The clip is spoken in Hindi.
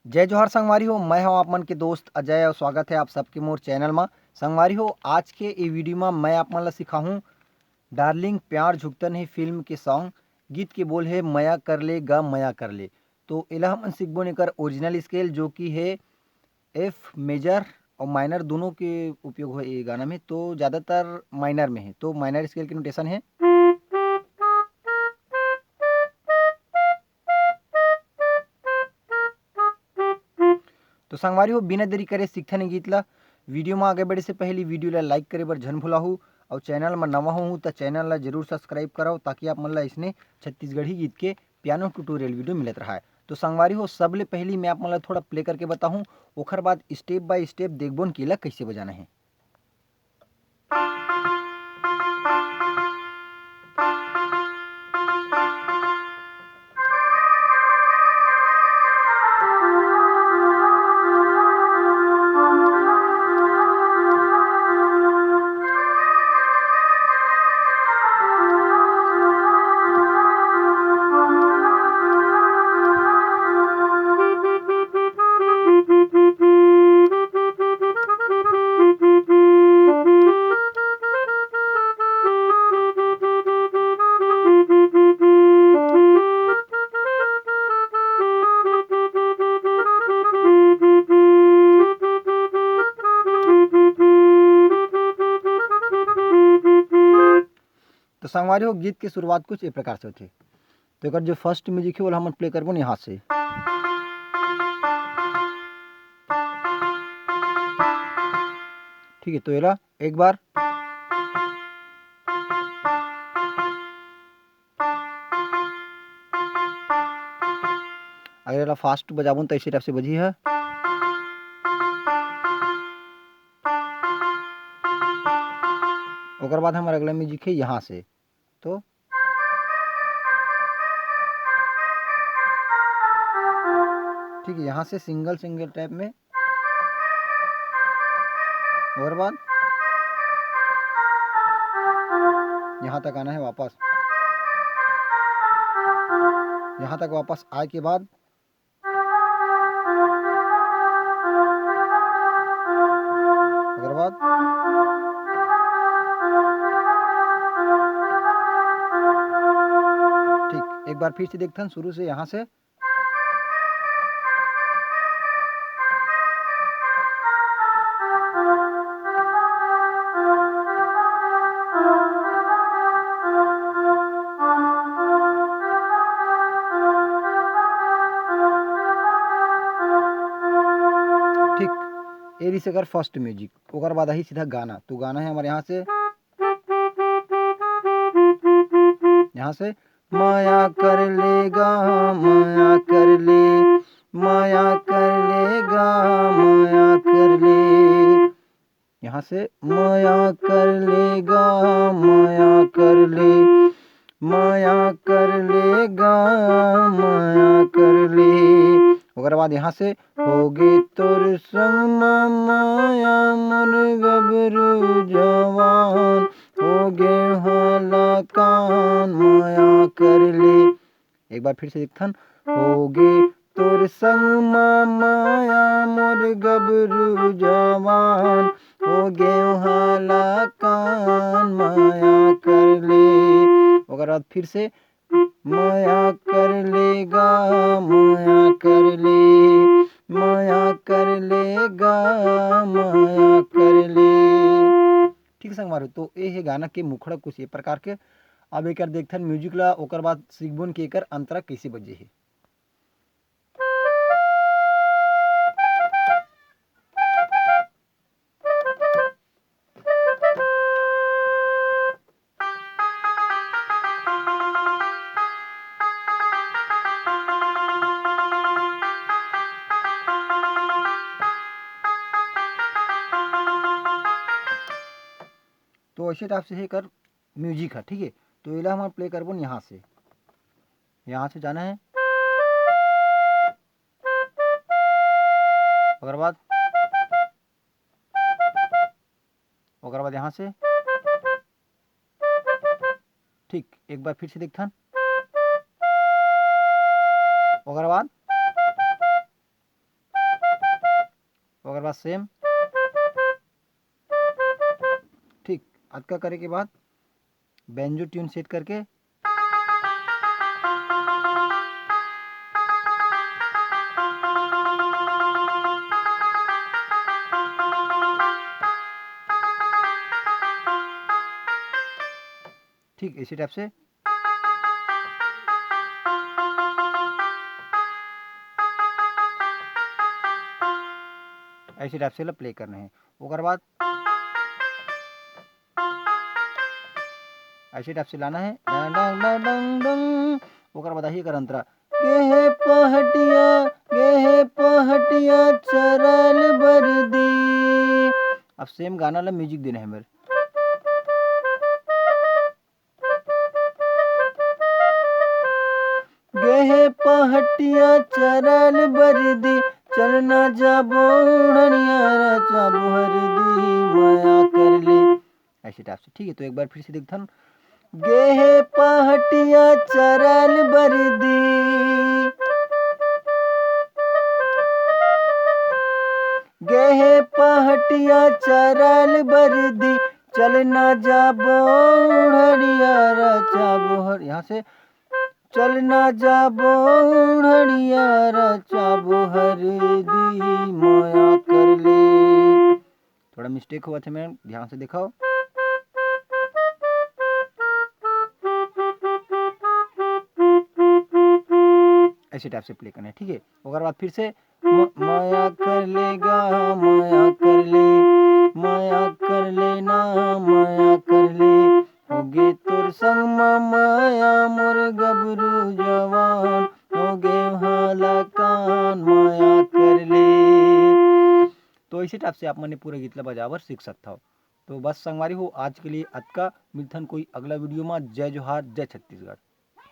जय जोहार संगवारी हो। मैं हूं आप मन के दोस्त अजय और स्वागत है आप सबके मोर चैनल में। संगवारी हो, आज के ये वीडियो में मैं आप मन ला सिखाऊं डार्लिंग प्यार झुकतन है फिल्म के सॉन्ग। गीत के बोल है मया कर ले गा मया कर ले। तो एला हमन सीखबो एकर ओरिजिनल स्केल जो कि है एफ मेजर और माइनर दोनों के उपयोग है ये गाना में। तो ज़्यादातर माइनर में है, तो माइनर स्केल की नोटेशन है। तो संगवारी हो, बिना देरी करे सीखते नहीं गीत ला। वीडियो में आगे बढ़े से पहले वीडियो ला लाइक करे बर झन भुलाहू और चैनल में नवा हूँ तो चैनल ला जरूर सब्सक्राइब कराओ ताकि आप मन ला इसने छत्तीसगढ़ी गीत के पियानो ट्यूटोरियल वीडियो मिलत रहा है। तो संगवारी हो, सबले पहले मैं आप मन ला थोड़ा प्ले करके बताऊँ, ओखर बाद स्टेप बाय स्टेप देखबोन कि ला कैसे बजाना है। तो संगवारी हो, गीत की शुरुआत कुछ इस प्रकार से होती है। तो एक जो फर्स्ट म्यूजिक है वो हम प्ले करबो यहाँ से। ठीक है, तो एला एक बार अगर एला फास्ट बजाबो तो इसी टाइप से बजी है। ओकर बाद हमारा अगला म्यूजिक है यहाँ से। तो ठीक है, यहाँ से सिंगल सिंगल टाइप में। और बाद यहाँ तक आना है, वापस यहाँ तक वापस आए के बाद अगर बाद ठीक एक बार फिर से देखते हैं शुरू से यहाँ से। ठीक ए से अगर फर्स्ट म्यूजिक ओकर बाद ही सीधा गाना। तो गाना है हमारे यहाँ से माया कर लेगा माया कर ले, माया कर लेगा माया कर ले। यहाँ से माया कर लेगा माया कर ले, माया कर लेगा माया कर ले। ओकर बाद यहाँ से होगे तोर संग माया मोर गबरू जवान, होगे हाला कान माया कर ले। एक बार फिर से देखथन, होगे तोर संग माया मोर गबरू जवान, होगे हाला कान माया कर ले। ओकर बाद फिर से माया कर लेगा माया कर ले, माया कर लेगा माया कर ले। ठीक है संगवारी, तो ये है गाना के मुखड़ा कुछ ये प्रकार के। अब एक देखथन म्यूजिक ला, ओकर बाद सीखबोन के एकर अंतरा कैसे बजे है। तो ऐसे टाइप से है कर म्यूजिक है। ठीक है, तो इला हमारा प्ले करबो यहाँ से जाना है। ओकर बाद यहाँ से ठीक एक बार फिर से देखथन। ओकर बाद बाद सेम, ठीक। अतका करे के बाद बेंजो ट्यून सेट करके ठीक इसी टाइप से ऐसे टाइप से प्ले करने हैं। ओकर बाद ऐसे टाइप से लाना है डंग डंग डंग डंग डंग। ओकर बाद ही कर अंतरा गेहे पहटिया चरल बरदी। अब सेम गाना ला म्यूजिक देना है मेरे। गेहे पहटिया चरल बरदी चलना जाबो उड़निया चाबो हरदी माया कर ले, ऐसे टाइप से, ठीक है। तो एक बार फिर से देखता हूँ। गेहे पहटिया चरल बरदी, गेहे पहटिया चरल बरदी चलना जाबो उड़निया चाबो हर, यहाँ से चलना जाबो उड़निया चाबो हरदी माया कर ले। थोड़ा मिस्टेक हुआ था मैम, ध्यान से दिखाओ। ऐसे टाइप से प्ले करना है, ठीक है। ओकर बाद फिर से माया कर लेगा माया कर ले, माया कर लेना माया कर ले, होगे तोर संग माया मोर गबरू जवान, होगे हाला कान माया कर ले। तो इसी टाइप से आप मैंने पूरा गीत ला बजावर सीख सकता हो। तो बस संगवारी हो आज के लिए अतका, मिलथन कोई अगला वीडियो में। जय जोहार, जय छत्तीसगढ़।